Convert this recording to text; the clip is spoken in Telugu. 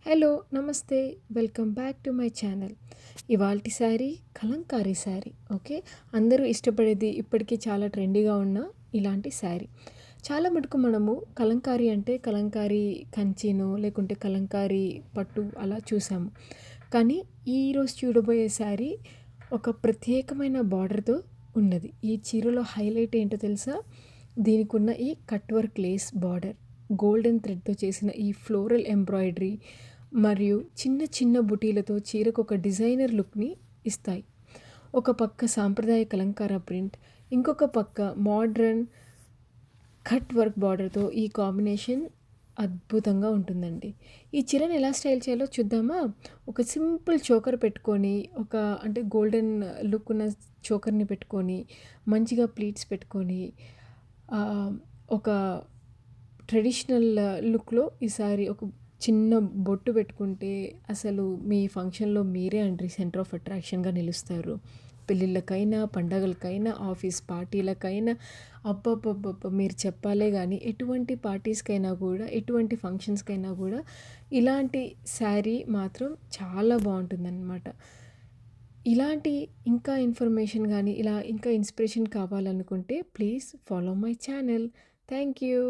హలో! నమస్తే. Welcome back to my channel. ఇవాల్టి శారీ కలంకారీ శారీ. ఓకే. అందరూ ఇష్టపడేది ఇప్పటికీ చాలా ట్రెండీగా ఉన్న ఇలాంటి శారీ. చాలా మటుకు మనము కలంకారీ అంటే కలంకారీ కంచినో లేకుంటే కలంకారీ పట్టు అలా చూసాము. కానీ ఈరోజు చూడబోయే శారీ ఒక ప్రత్యేకమైన బార్డర్‌తో ఉన్నది. ఈ చీరలో హైలైట్ ఏంటో తెలుసా? దీనికున్న ఈ cut work lace border, golden థ్రెడ్‌తో చేసిన ఈ ఫ్లోరల్ ఎంబ్రాయిడరీ మరియు చిన్న చిన్న బుటీలతో చీరకు ఒక డిజైనర్ లుక్‌ని ఇస్తాయి. ఒక పక్క సాంప్రదాయ కలంకార ప్రింట్, ఇంకొక పక్క మోడ్రన్ కట్ వర్క్ బార్డర్‌తో ఈ కాంబినేషన్ అద్భుతంగా ఉంటుందండి. ఈ చీరని ఎలా స్టైల్ చేయాలో చూద్దామా? ఒక సింపుల్ చోకర్ పెట్టుకొని, అంటే గోల్డెన్ లుక్ ఉన్న చోకర్‌ని పెట్టుకొని, మంచిగా ప్లీట్స్ పెట్టుకొని, ఆహ్, ఒక ట్రెడిషనల్ లుక్‌లో ఈసారి ఒక చిన్న బొట్టు పెట్టుకుంటే అసలు మీ ఫంక్షన్‌లో మీరే అండి సెంటర్ ఆఫ్ అట్రాక్షన్‌గా నిలుస్తారు. పెళ్ళిళ్ళకైనా, పండగలకైనా, ఆఫీస్ పార్టీలకైనా అబ్బబ్బబ్బబ్బా! మీరు చెప్పాలే గానీ ఎటువంటి పార్టీస్‌కైనా గూడా, ఎటువంటి ఫంక్షన్స్‌కైనా గూడా ఇలాంటి శారీ మాత్రం చాలా బావుంటుందనమాట. ఇలాంటి ఇంకా ఇన్ఫర్మేషన్ గానీ, ఇలా ఇంకా ఇన్స్పిరేషన్ కావాలనుకుంటే please follow my channel. Thank you.